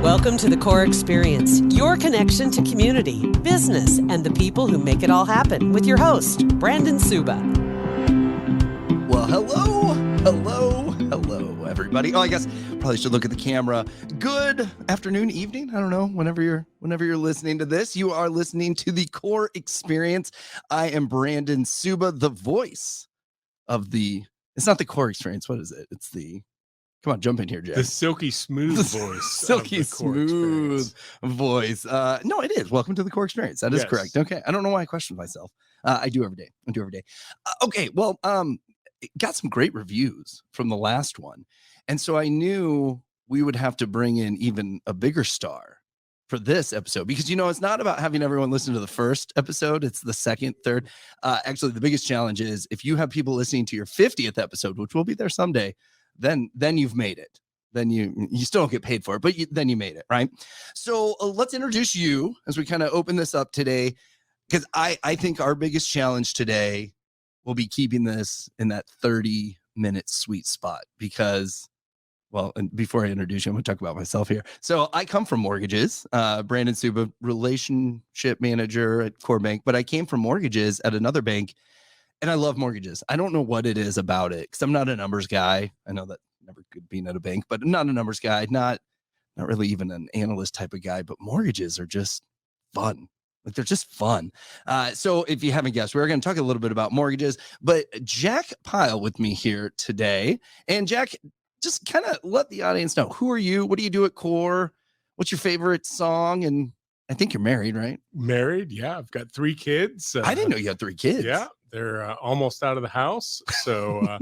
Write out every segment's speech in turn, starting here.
Welcome to the Core Experience, your connection to community, business, and the people who make it all happen with your host, Brandon Suba. Well, hello, everybody. Oh, I guess probably should look at the camera. Good afternoon, evening. I don't know. Whenever you're listening to this, you are listening to the Core Experience. I am Brandon Suba, the voice of the. It's not the Core Experience. What is it? It's the. Come on, jump in here, Jack. The silky smooth voice. Silky smooth voice. No, it is. Welcome to the Core Experience. That is correct. Okay. I don't know why I question myself. I do every day. Okay. Well, got some great reviews from the last one. And so I knew we would have to bring in even a bigger star for this episode because, it's not about having everyone listen to the first episode. It's the second, third. Actually, the biggest challenge is if you have people listening to your 50th episode, which will be there someday, then you've made it. Then you still don't get paid for it, but then you made it, right? So let's introduce you as we kind of open this up today, because I think our biggest challenge today will be keeping this in that 30-minute sweet spot because, well, and before I introduce you, I'm going to talk about myself here. So I come from mortgages, Brandon Suba, relationship manager at Core Bank, but I came from mortgages at another bank. And I love mortgages. I don't know what it is about it because I'm not a numbers guy. I know that never good being at a bank, but I'm not a numbers guy, not really even an analyst type of guy, but mortgages are just fun. Like they're just fun. So if you haven't guessed, we're going to talk a little bit about mortgages, but Jack Pyle with me here today. And Jack, just kind of let the audience know, who are you? What do you do at Core? What's your favorite song? And I think you're married, right? Married. Yeah. I've got 3 kids. I didn't know you had 3 kids. Yeah. They're almost out of the house. So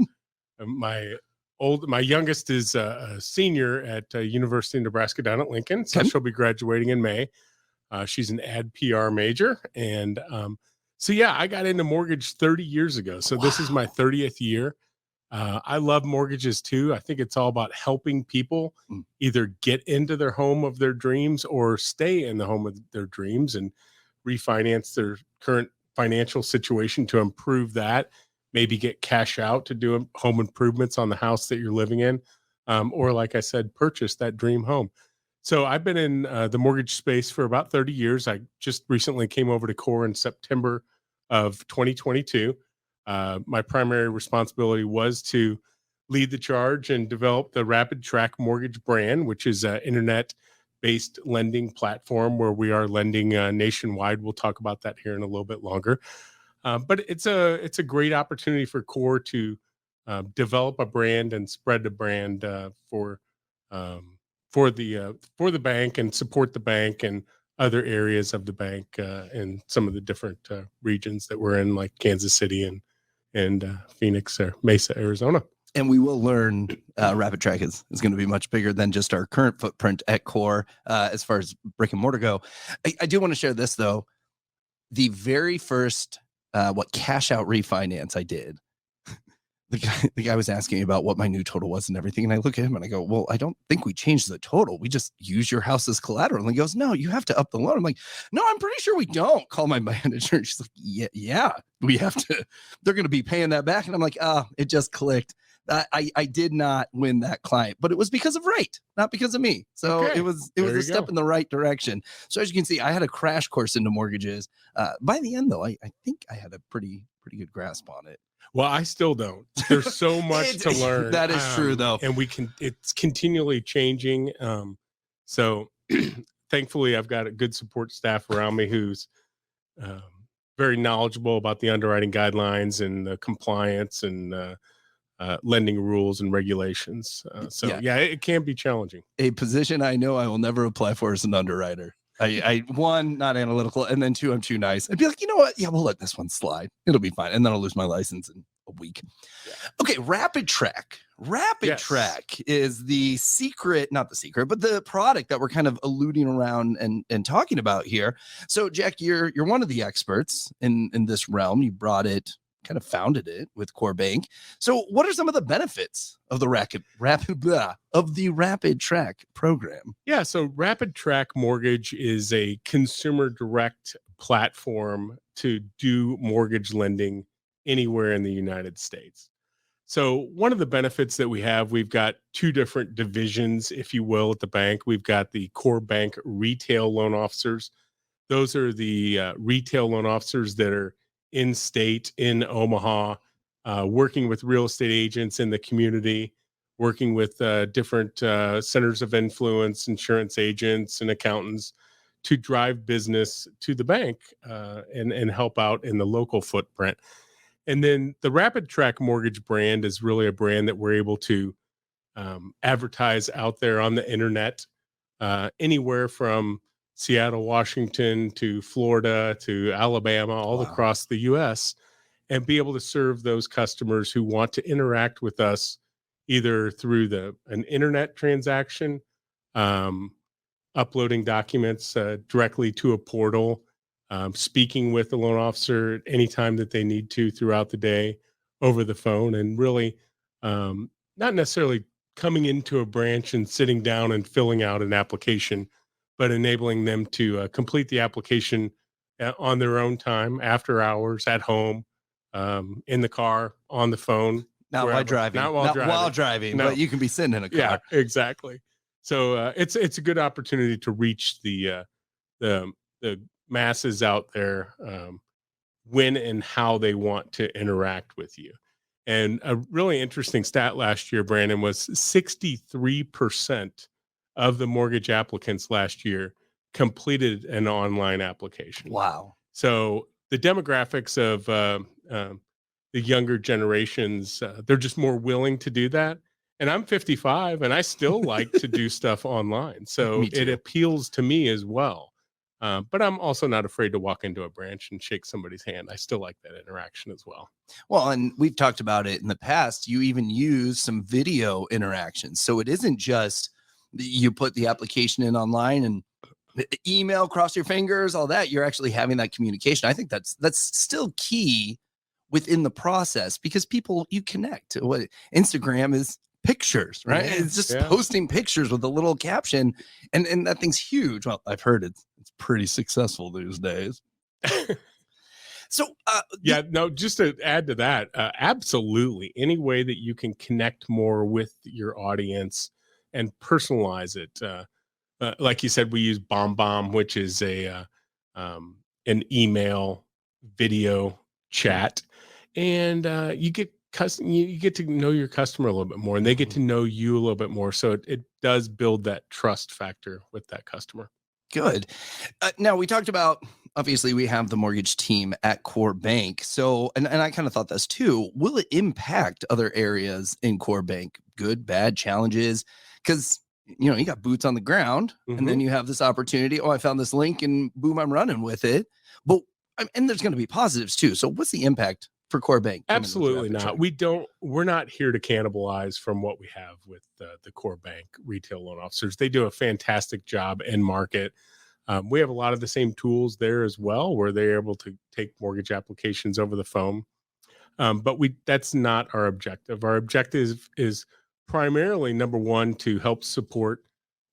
my youngest is a senior at University of Nebraska down at Lincoln. So she'll be graduating in May. She's an ad PR major. And so, yeah, I got into mortgage 30 years ago. So This is my 30th year. I love mortgages too. I think it's all about helping people either get into their home of their dreams or stay in the home of their dreams and refinance their current financial situation to improve that, maybe get cash out to do home improvements on the house that you're living in, or like I said, purchase that dream home. So I've been in the mortgage space for about 30 years. I just recently came over to Core in September of 2022. My primary responsibility was to lead the charge and develop the RapidTRAC Mortgage brand, which is an internet-based lending platform where we are lending nationwide. We'll talk about that here in a little bit longer. But it's a great opportunity for Core to develop a brand and spread the brand for the bank and support the bank and other areas of the bank in some of the different regions that we're in, like Kansas City and Phoenix or Mesa, Arizona. And we will learn RapidTRAC is going to be much bigger than just our current footprint at Core as far as brick and mortar go. I do want to share this, though. The very first cash out refinance I did, the guy was asking me about what my new total was and everything. And I look at him and I go, well, I don't think we changed the total. We just use your house as collateral. And he goes, no, you have to up the loan. I'm like, no, I'm pretty sure we don't. Call my manager. She's like, yeah, we have to. They're going to be paying that back. And I'm like, it just clicked. I did not win that client, but it was because of rate, not because of me. So it was a step in the right direction. So as you can see, I had a crash course into mortgages. By the end, though, I think I had a pretty good grasp on it. Well, I still don't. There's so much to learn. That is true, though. And it's continually changing. So thankfully, I've got a good support staff around me who's very knowledgeable about the underwriting guidelines and the compliance and lending rules and regulations. It can be challenging. A position I know I will never apply for as an underwriter. I one, not analytical, and then 2, I'm too nice. I'd be like, you know what? Yeah, we'll let this one slide. It'll be fine. And then I'll lose my license in a week. Yeah. Okay, RapidTRAC. RapidTRAC is the secret, not the secret, but the product that we're kind of alluding around and talking about here. So, Jack, you're one of the experts in this realm. You brought it, kind of founded it with Core Bank. So what are some of the benefits of the RapidTRAC program? Yeah, so RapidTRAC Mortgage is a consumer direct platform to do mortgage lending anywhere in the United States. So one of the benefits that we have, we've got two different divisions, if you will, at the bank. We've got the core bank retail loan officers. Those are the retail loan officers that are in state, in Omaha, working with real estate agents in the community, working with different centers of influence, insurance agents and accountants to drive business to the bank and help out in the local footprint. And then the RapidTRAC Mortgage brand is really a brand that we're able to advertise out there on the internet, anywhere from Seattle, Washington to Florida to Alabama, all across the U.S., and be able to serve those customers who want to interact with us either through an internet transaction, uploading documents directly to a portal, speaking with the loan officer anytime that they need to throughout the day over the phone, and really not necessarily coming into a branch and sitting down and filling out an application, but enabling them to complete the application on their own time, after hours, at home, in the car, on the phone. Not while driving. Not while driving, no. But you can be sitting in a car. Yeah, exactly. So it's a good opportunity to reach the masses out there when and how they want to interact with you. And a really interesting stat last year, Brandon, was 63% of the mortgage applicants last year completed an online application. Wow. So the demographics of the younger generations, they're just more willing to do that. And I'm 55 and I still like to do stuff online. So it appeals to me as well. But I'm also not afraid to walk into a branch and shake somebody's hand. I still like that interaction as well. Well, and we've talked about it in the past. You even use some video interactions. So it isn't just you put the application in online and email, cross your fingers, all that. You're actually having that communication. I think that's still key within the process, because people, you connect. What Instagram is pictures, right? Yeah, it's just posting pictures with a little caption, and that thing's huge. Well, I've heard it's pretty successful these days. So just to add to that, absolutely, any way that you can connect more with your audience and personalize it, like you said, we use BombBomb, which is an email video chat, and you get to know your customer a little bit more, and they get to know you a little bit more. So it does build that trust factor with that customer. Good. Now, we talked about, obviously, we have the mortgage team at Core Bank. So, and I kind of thought this too, will it impact other areas in Core Bank? Good, bad, challenges? Because, you know, you got boots on the ground, and then you have this opportunity. Oh, I found this link and boom, I'm running with it. But, and there's going to be positives too. So what's the impact for Core Bank? Absolutely not. We're not here to cannibalize from what we have with the Core Bank retail loan officers. They do a fantastic job in market. We have a lot of the same tools there as well, where they're able to take mortgage applications over the phone. But that's not our objective. Our objective is primarily, number one, to help support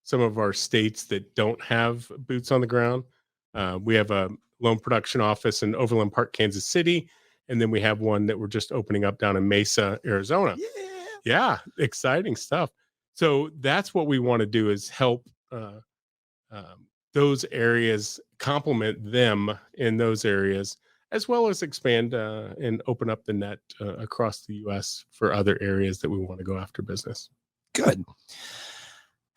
some of our states that don't have boots on the ground. We have a loan production office in Overland Park, Kansas City. And then we have one that we're just opening up down in Mesa, Arizona. Yeah, exciting stuff. So that's what we want to do, is help those areas, complement them in those areas, as well as expand and open up the net across the U.S. for other areas that we want to go after business. Good.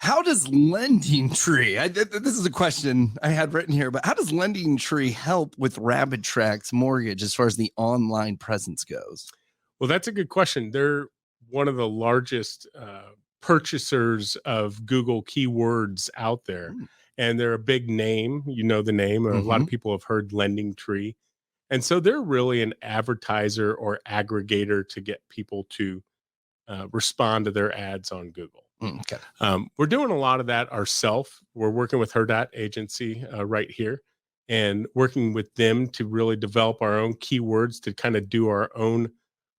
How does LendingTree, this is a question I had written here, but how does LendingTree help with RapidTRAC's Mortgage as far as the online presence goes? Well, that's a good question. They're one of the largest purchasers of Google keywords out there, and they're a big name. You know the name. A lot of people have heard LendingTree. And so they're really an advertiser or aggregator to get people to respond to their ads on Google. Okay. We're doing a lot of that ourselves. We're working with Hurrdat agency right here, and working with them to really develop our own keywords to kind of do our own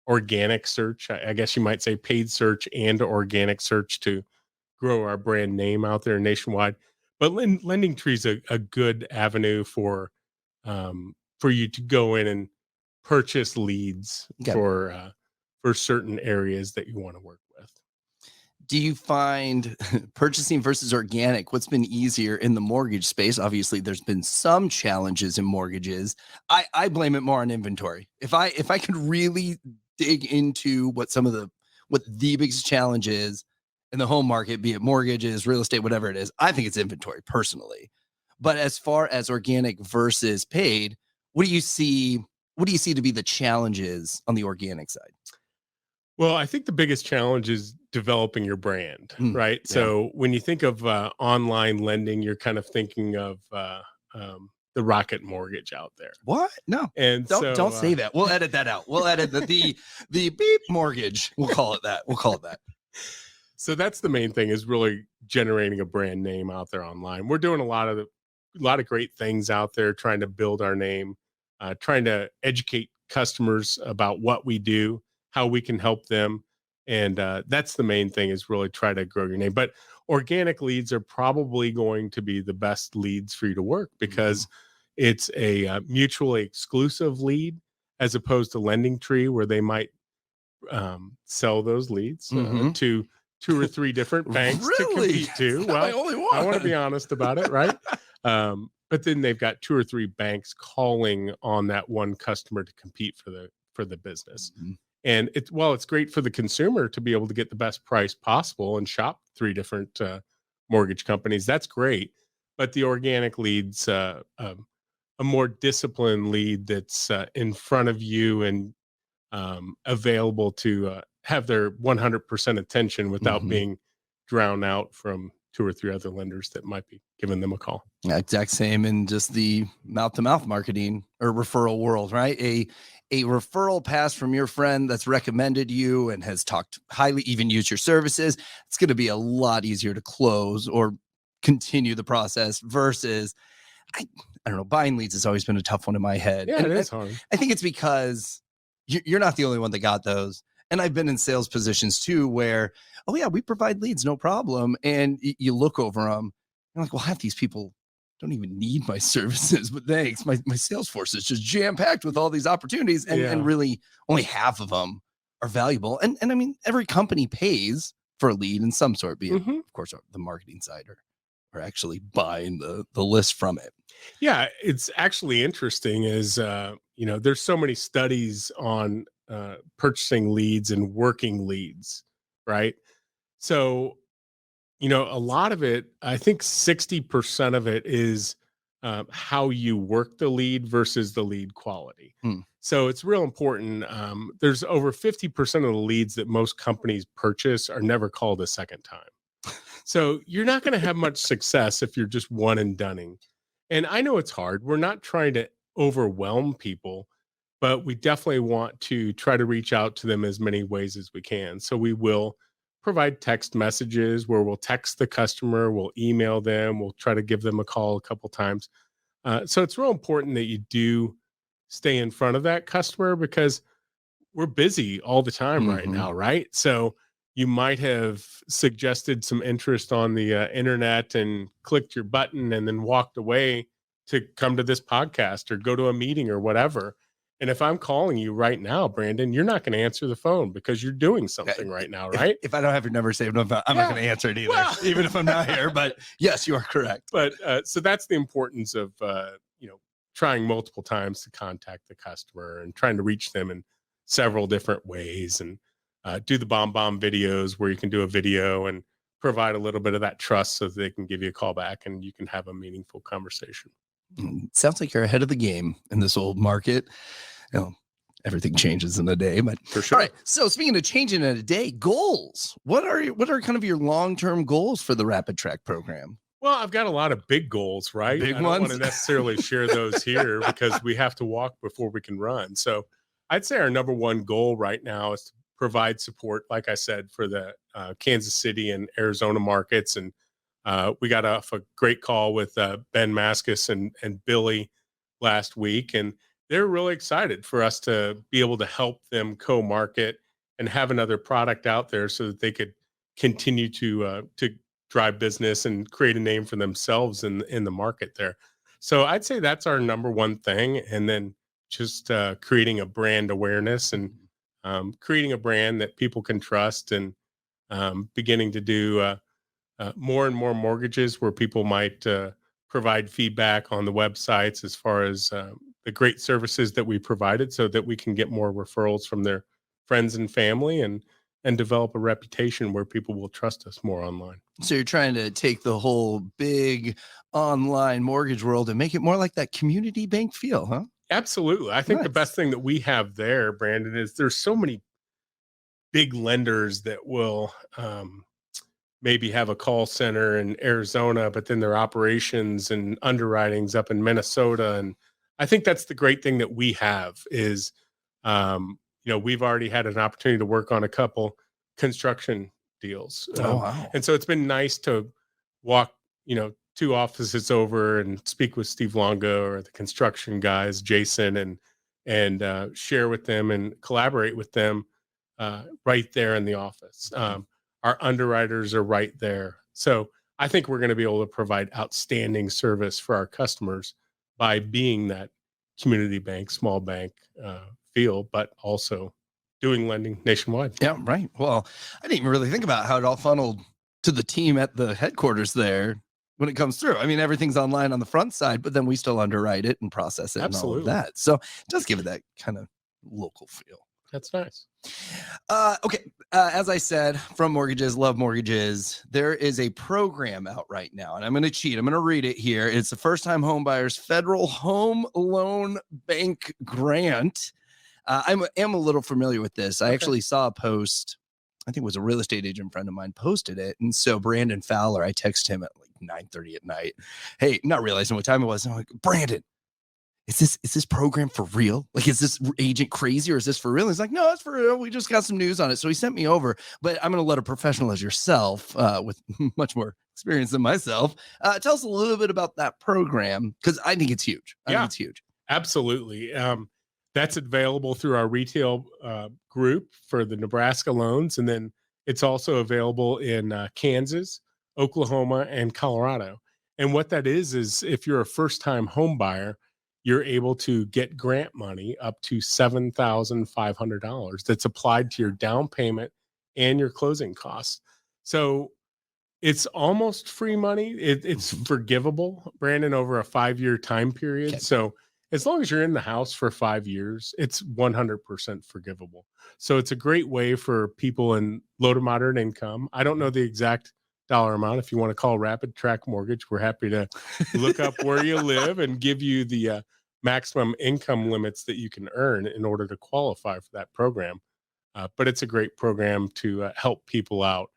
organic search. I guess you might say paid search and organic search to grow our brand name out there nationwide. But LendingTree is a good avenue for you to go in and purchase leads for certain areas that you want to work with. Do you find purchasing versus organic, what's been easier in the mortgage space? Obviously, there's been some challenges in mortgages. I blame it more on inventory. If I could really dig into what the biggest challenge is in the home market, be it mortgages, real estate, whatever it is, I think it's inventory personally. But as far as organic versus paid, what do you see to be the challenges on the organic side? Well, I think the biggest challenge is developing your brand, right? Yeah. So when you think of online lending, you're kind of thinking of the Rocket Mortgage out there. What? No. And don't say that. We'll edit that out. We'll edit the beep mortgage. We'll call it that. So that's the main thing, is really generating a brand name out there online. We're doing a lot of great things out there, trying to build our name, trying to educate customers about what we do, how we can help them. And that's the main thing, is really try to grow your name. But organic leads are probably going to be the best leads for you to work, because it's a mutually exclusive lead, as opposed to LendingTree, where they might sell those leads to 2 or 3 different banks to compete to. Well, I want to be honest about it, right? But then they've got 2 or 3 banks calling on that one customer to compete for the business. And it's great for the consumer to be able to get the best price possible and shop 3 different mortgage companies. That's great. But the organic leads, a more disciplined lead that's in front of you and available to have their 100% attention without being drowned out from 2 or 3 other lenders that might be giving them a call. Yeah, exact same in just the mouth-to-mouth marketing or referral world, right? A referral pass from your friend that's recommended you and has talked highly, even used your services, it's going to be a lot easier to close or continue the process versus, I don't know, buying leads has always been a tough one in my head. Yeah, it is hard. I think it's because you're not the only one that got those. And I've been in sales positions too, where, oh yeah, we provide leads, no problem. And you look over them, you're like, well, half these people don't even need my services, but thanks. My sales force is just jam packed with all these opportunities, and really only half of them are valuable. And I mean, every company pays for a lead in some sort, be it, of course, the marketing side or actually buying the list from it. Yeah, it's actually interesting is, there's so many studies on purchasing leads and working leads, right? So, a lot of it, I think 60% of it is how you work the lead versus the lead quality. So it's real important. There's over 50% of the leads that most companies purchase are never called a second time. So you're not going to have much success if you're just one and doneing. And I know it's hard. We're not trying to overwhelm people, but we definitely want to try to reach out to them as many ways as we can. So we will provide text messages where we'll text the customer, we'll email them, we'll try to give them a call a couple times. So it's real important that you do stay in front of that customer, because we're busy all the time right now, right? So you might have suggested some interest on the internet and clicked your button and then walked away to come to this podcast or go to a meeting or whatever. And if I'm calling you right now, Brandon, you're not going to answer the phone because you're doing something right now, right? If I don't have your number saved, I'm not going to answer it either, even if I'm not here. But yes, you are correct. But so that's the importance of, trying multiple times to contact the customer and trying to reach them in several different ways, and do the bomb videos where you can do a video and provide a little bit of that trust so that they can give you a call back and you can have a meaningful conversation. Sounds like you're ahead of the game in this old market. Everything changes in a day, but for sure. All right. So speaking of changing in a day, goals. What are kind of your long-term goals for the RapidTRAC program? Well, I've got a lot of big goals, right? Big I don't want to necessarily share those here because we have to walk before we can run. So I'd say our number one goal right now is to provide support, like I said, for the Kansas City and Arizona markets. And we got off a great call with Ben Maskus and Billy last week, and they're really excited for us to be able to help them co-market and have another product out there so that they could continue to drive business and create a name for themselves in the market there. So I'd say that's our number one thing. And then just creating a brand awareness and creating a brand that people can trust, and beginning to do more and more mortgages where people might provide feedback on the websites as far as the great services that we provided, so that we can get more referrals from their friends and family, and develop a reputation where people will trust us more online. So you're trying to take the whole big online mortgage world and make it more like that community bank feel, huh? Absolutely. I think the Nice. best thing that we have there, Brandon, is there's so many big lenders that will maybe have a call center in Arizona, but then their operations and underwritings up in Minnesota. And I think that's the great thing that we have is, we've already had an opportunity to work on a couple construction deals. Wow. And so it's been nice to walk, 2 offices over and speak with Steve Longo or the construction guys, Jason, and share with them and collaborate with them right there in the office. Our underwriters are right there. So I think we're going to be able to provide outstanding service for our customers by being that community bank, small bank feel, but also doing lending nationwide. Yeah, right. Well, I didn't even really think about how it all funneled to the team at the headquarters there when it comes through. I mean, everything's online on the front side, but then we still underwrite it and process it. Absolutely. And all of that. So it does give it that kind of local feel. That's nice. Okay. As I said, from Mortgages, Love Mortgages, there is a program out right now, and I'm going to cheat. I'm going to read it here. It's the First Time Home Buyers Federal Home Loan Bank Grant. I am a little familiar with this. I actually saw a post. I think it was a real estate agent friend of mine posted it. And so Brandon Fowler, I texted him at like 9:30 at night. Hey, not realizing what time it was. I'm like, Brandon, is this program for real? Like, is this agent crazy or is this for real? He's like, no, it's for real. We just got some news on it. So he sent me over, but I'm going to let a professional as yourself with much more experience than myself tell us a little bit about that program, because I think it's huge. I think it's huge. Absolutely. That's available through our retail group for the Nebraska loans. And then it's also available in Kansas, Oklahoma, and Colorado. And what that is if you're a first-time home buyer, you're able to get grant money up to $7,500 that's applied to your down payment and your closing costs. So it's almost free money. It's forgivable, Brandon, over a 5-year time period. Okay. So as long as you're in the house for 5 years, it's 100% forgivable. So it's a great way for people in low to moderate income. I don't know the exact dollar amount. If you want to call RapidTRAC Mortgage, we're happy to look up where you live and give you the maximum income limits that you can earn in order to qualify for that program. But it's a great program to help people out.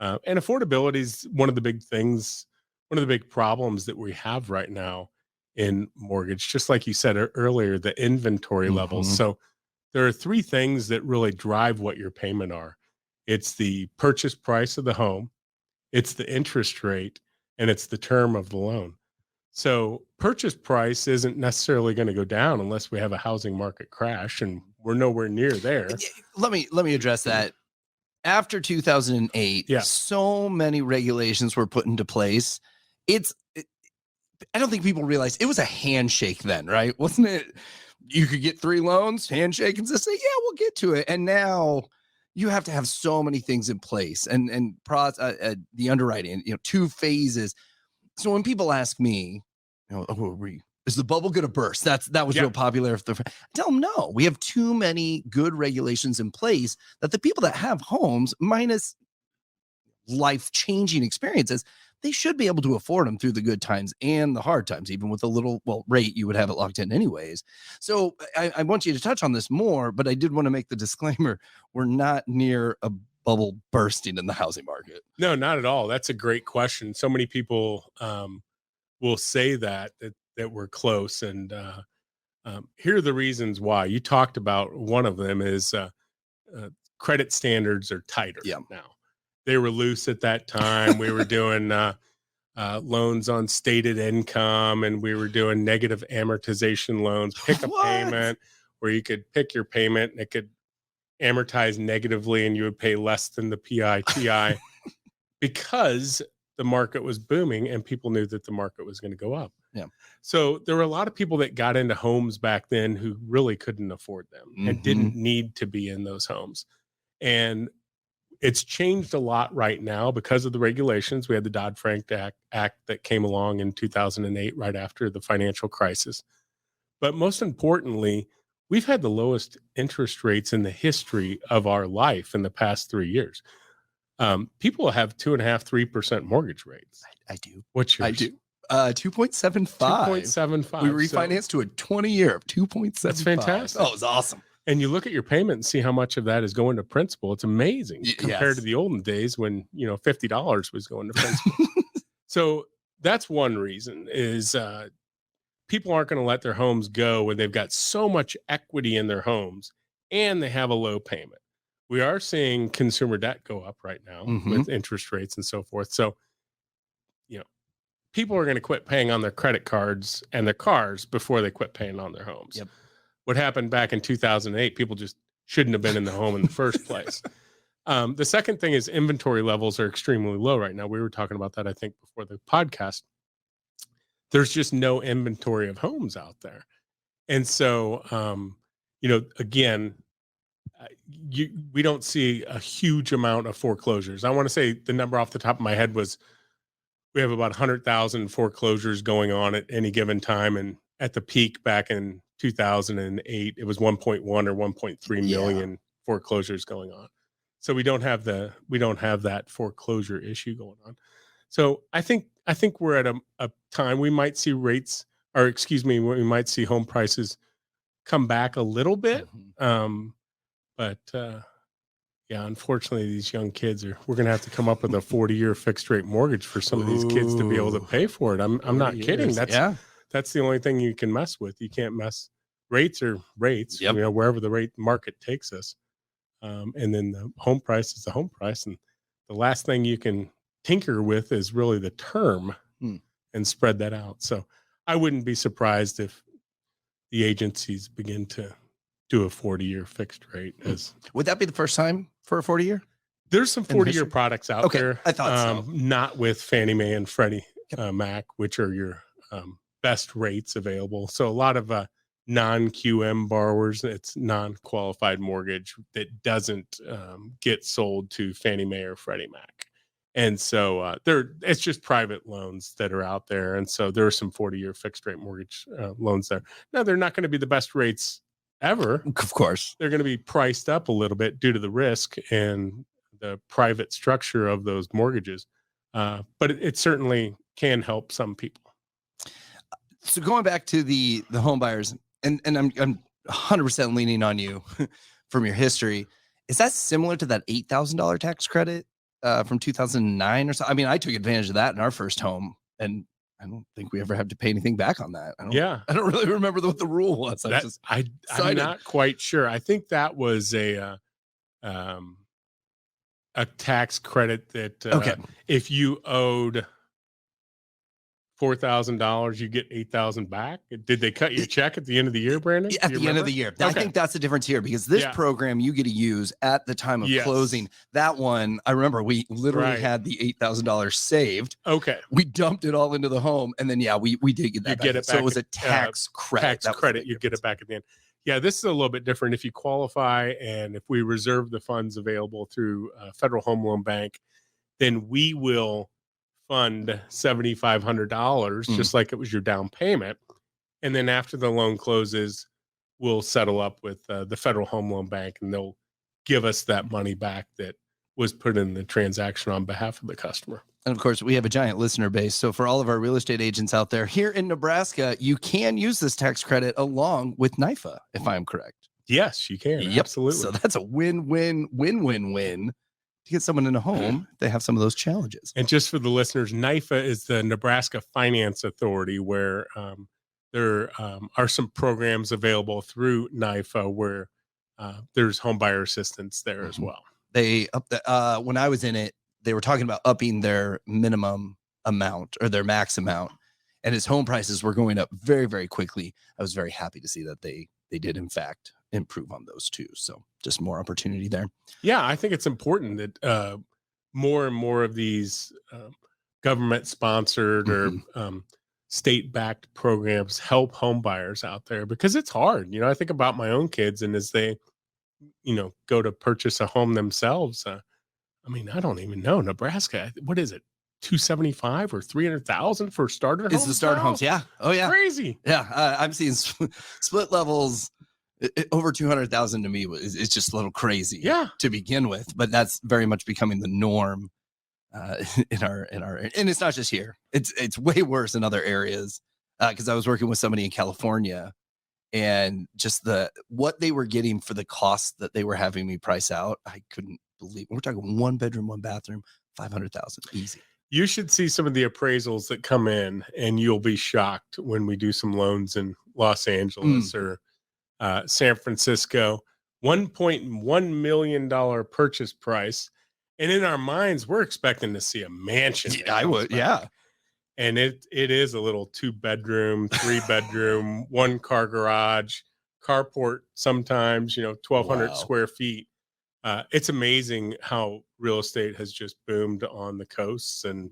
And affordability is one of the big things, one of the big problems that we have right now in mortgage. Just like you said earlier, the inventory levels. So there are 3 things that really drive what your payment are. It's the purchase price of the home, it's the interest rate, and it's the term of the loan. So purchase price isn't necessarily going to go down unless we have a housing market crash, and we're nowhere near there. Let me address that. After 2008, so many regulations were put into place. I don't think people realize it was a handshake then, right? Wasn't it? You could get 3 loans, handshake, and just say, yeah, we'll get to it. And now you have to have so many things in place, and the underwriting, 2 phases. So when people ask me, is the bubble going to burst? That was real popular. I tell them, no, we have too many good regulations in place that the people that have homes, minus life-changing experiences, they should be able to afford them through the good times and the hard times, even with a little rate, you would have it locked in anyways. So I want you to touch on this more, but I did want to make the disclaimer. We're not near a bubble bursting in the housing market. No, not at all. That's a great question. So many people will say that we're close. And here are the reasons why. You talked about one of them is credit standards are tighter now. They were loose at that time. We were doing loans on stated income, and we were doing negative amortization loans, pick a payment where you could pick your payment and it could amortize negatively and you would pay less than the PITI because the market was booming and people knew that the market was going to go up. Yeah. So there were a lot of people that got into homes back then who really couldn't afford them and didn't need to be in those homes. And it's changed a lot right now because of the regulations. We had the Dodd-Frank Act that came along in 2008, right after the financial crisis. But most importantly, we've had the lowest interest rates in the history of our life in the past 3 years. People have 2.5-3% mortgage rates. I do. What's yours? I do. 2.75. 2.75. We refinanced to a 20-year of 2.75. That's fantastic. Oh, it was awesome. And you look at your payment and see how much of that is going to principal. It's amazing compared to the olden days when, $50 was going to principal. So that's one reason is people aren't going to let their homes go when they've got so much equity in their homes and they have a low payment. We are seeing consumer debt go up right now with interest rates and so forth. So, people are going to quit paying on their credit cards and their cars before they quit paying on their homes. Yep. What happened back in 2008, people just shouldn't have been in the home in the first place. The second thing is inventory levels are extremely low right now. We were talking about that, I think, before the podcast. There's just no inventory of homes out there. And so, again, we don't see a huge amount of foreclosures. I want to say the number off the top of my head was we have about 100,000 foreclosures going on at any given time. And at the peak back in 2008, it was 1.1 or 1.3 million foreclosures going on. So we don't have that foreclosure issue going on. So I think we're at a time we might see we might see home prices come back a little bit. Unfortunately, these young kids we're going to have to come up with a 40-year fixed rate mortgage for some of these kids to be able to pay for it. I'm not kidding. That's the only thing you can mess with. You can't mess rates, wherever the rate market takes us. And then the home price is the home price. And the last thing you can tinker with is really the term and spread that out. So I wouldn't be surprised if the agencies begin to do a 40-year fixed rate. Would that be the first time for a 40-year? There's some 40-year products out there. I thought so. Not with Fannie Mae and Freddie Mac, which are your best rates available. So a lot of non-QM borrowers, it's non-qualified mortgage that doesn't get sold to Fannie Mae or Freddie Mac. And so it's just private loans that are out there. And so there are some 40-year fixed rate mortgage loans there. Now, they're not going to be the best rates ever. Of course. They're going to be priced up a little bit due to the risk and the private structure of those mortgages. But it certainly can help some people. So going back to the home buyers, and I'm 100% leaning on you from your history. Is that similar to that $8,000 tax credit from 2009 or so? I mean, I took advantage of that in our first home, and I don't think we ever had to pay anything back on that. I don't really remember what the rule was. I'm not quite sure. I think that was a tax credit that if you owed $4,000, you get $8,000 back. Did they cut your check at the end of the year, Brandon? At the end of the year. I think that's the difference here, because this program you get to use at the time of closing. That one, I remember we literally had the $8,000 saved. Okay. We dumped it all into the home, and then we did get that back. Get it back. So it was a tax credit. You get it back at the end. Yeah, this is a little bit different. If you qualify and if we reserve the funds available through Federal Home Loan Bank, then we will fund $7,500 just like it was your down payment, and then after the loan closes, we'll settle up with the Federal Home Loan Bank, and they'll give us that money back that was put in the transaction on behalf of the customer. And of course, we have a giant listener base. So for all of our real estate agents out there here in Nebraska, you can use this tax credit along with NYFA, if I'm correct. Yes, you can. Yep. Absolutely. So that's a win-win-win-win-win. To get someone in a home, they have some of those challenges. And just for the listeners, NYFA is the Nebraska Finance Authority, where there are some programs available through NYFA where there's home buyer assistance there as well. They when I was in it, they were talking about upping their minimum amount or their max amount, and as home prices were going up very, very quickly, I was very happy to see that they did in fact improve on those too. So just more opportunity there. Yeah, I think it's important that more and more of these government sponsored or state-backed programs help home buyers out there, because it's hard. I think about my own kids, and as they, go to purchase a home themselves, I don't even know. Nebraska, what is it? 275 or 300,000 for starter homes? It's the starter homes. Yeah. Oh, yeah. Crazy. Yeah. I'm seeing split levels over 200,000 to me is just a little crazy to begin with, but that's very much becoming the norm in our, and it's not just here. It's way worse in other areas. Cause I was working with somebody in California, and just what they were getting for the cost that they were having me price out, I couldn't believe. We're talking 1 bedroom, 1 bathroom, 500,000 easy. You should see some of the appraisals that come in, and you'll be shocked when we do some loans in Los Angeles or San Francisco. $1.1 million purchase price. And in our minds, we're expecting to see a mansion. Yeah, I would. Back. Yeah. And it is a little 2-bedroom, 3-bedroom, 1-car garage, carport sometimes, 1,200 square feet. It's amazing how real estate has just boomed on the coasts, and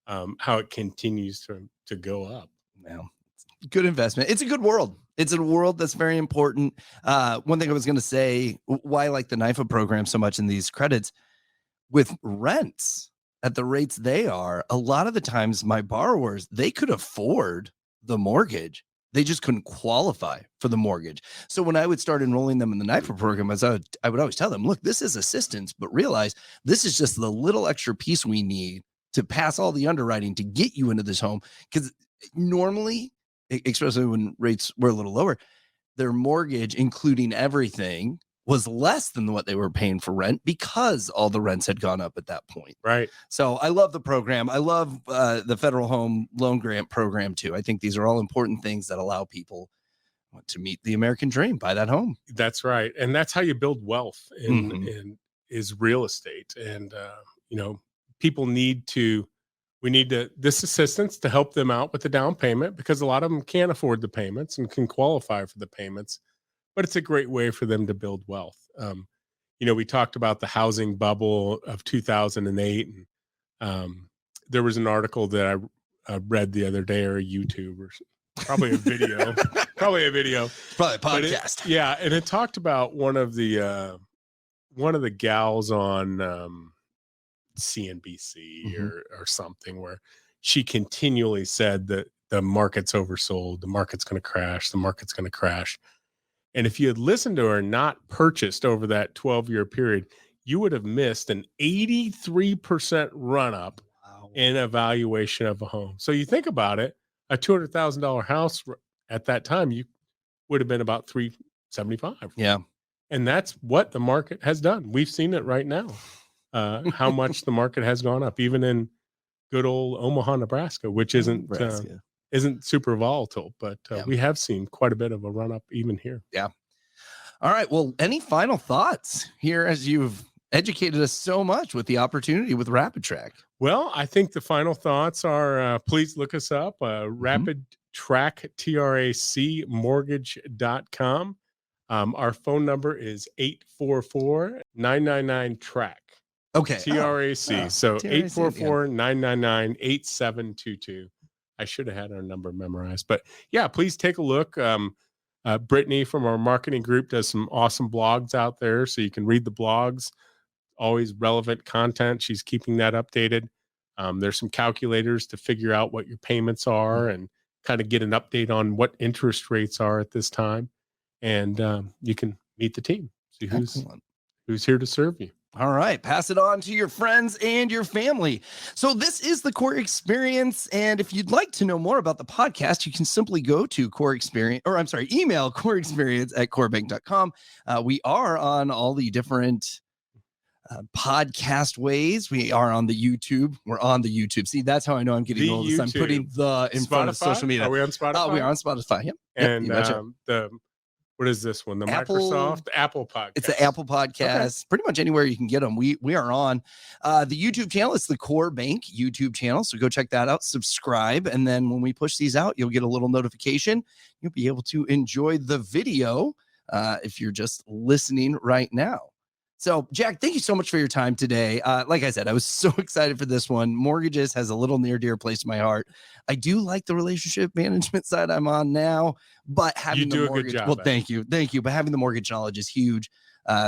how it continues to go up. Well, good investment. It's a good world. It's a world that's very important. One thing I was going to say, why I like the NIFA program so much in these credits, with rents at the rates they are, a lot of the times my borrowers, they could afford the mortgage. They just couldn't qualify for the mortgage. So when I would start enrolling them in the NIFA program, I would always tell them, look, this is assistance, but realize this is just the little extra piece we need to pass all the underwriting to get you into this home. Because normally, especially when rates were a little lower, their mortgage, including everything, was less than what they were paying for rent, because all the rents had gone up at that point. Right. So I love the program. I love the federal home loan grant program too. I think these are all important things that allow people to meet the American dream, buy that home. That's right. And that's how you build wealth in is real estate. And, people we need this assistance to help them out with the down payment, because a lot of them can't afford the payments and can qualify for the payments. But it's a great way for them to build wealth. We talked about the housing bubble of 2008. And there was an article that I read the other day, or a YouTube, or probably a video, probably a podcast. And it talked about one of the gals on CNBC or something, where she continually said that the market's oversold, the market's going to crash, the market's going to crash. And if you had listened to her, not purchased over that 12-year period, you would have missed an 83% run up in a valuation of a home. So you think about it, a $200,000 house at that time, you would have been about $375. Yeah. And that's what the market has done. We've seen it right now, how much the market has gone up, even in good old Omaha, Nebraska, which isn't super volatile, but we have seen quite a bit of a run up even here. Yeah. All right. Well, any final thoughts here, as you've educated us so much with the opportunity with RapidTRAC? Well, I think the final thoughts are, please look us up, RapidTRAC, TRAC Mortgage.com. Our phone number is 844-999-TRAC. Okay. TRAC. So 844-999-8722. I should have had our number memorized, but yeah, please take a look. Brittany from our marketing group does some awesome blogs out there, so you can read the blogs. Always relevant content. She's keeping that updated. There's some calculators to figure out what your payments are and kind of get an update on what interest rates are at this time. And you can meet the team, see who's here to serve you. All right. Pass it on to your friends and your family. So this is the Core Experience. And if you'd like to know more about the podcast, you can simply go to email coreexperience@corebank.com. We are on all the different podcast ways. We are on the YouTube. We're on the YouTube. See, that's how I know I'm getting old. I'm putting the in front of social media. Are we on Spotify? We are on Spotify. Yep. And what is this one? The Microsoft Apple Podcast. It's the Apple Podcast. Okay. Pretty much anywhere you can get them. We are on the YouTube channel. It's the Core Bank YouTube channel. So go check that out. Subscribe. And then when we push these out, you'll get a little notification. You'll be able to enjoy the video if you're just listening right now. So, Jack, thank you so much for your time today. Like I said, I was so excited for this one. Mortgages has a little near dear place in my heart. I do like the relationship management side I'm on now, but having the mortgage, well, thank you. But having the mortgage knowledge is huge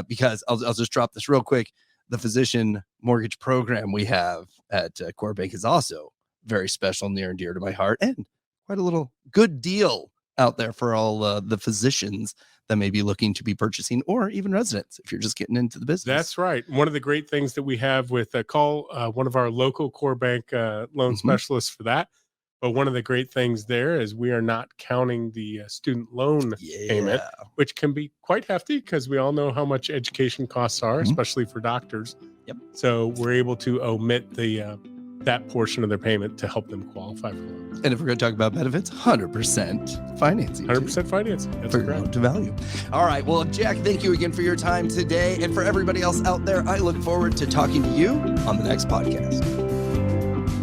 because I'll just drop this real quick. The physician mortgage program we have at Core Bank is also very special, near and dear to my heart, and quite a little good deal out there for all the physicians that may be looking to be purchasing, or even residents if you're just getting into the business. That's right. One of the great things that we have with call one of our local Core Bank loan specialists for that. But one of the great things there is we are not counting the student loan payment, which can be quite hefty because we all know how much education costs are, especially for doctors. Yep. So we're able to omit the that portion of their payment to help them qualify for loans. And if we're going to talk about benefits, 100% financing. 100% financing. That's for loan to value. All right. Well, Jack, thank you again for your time today. And for everybody else out there, I look forward to talking to you on the next podcast.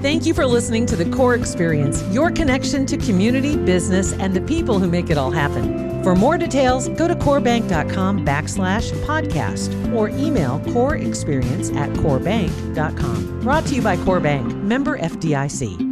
Thank you for listening to The Core Experience, your connection to community, business, and the people who make it all happen. For more details, go to corebank.com/podcast or email coreexperience@corebank.com. Brought to you by Core Bank, member FDIC.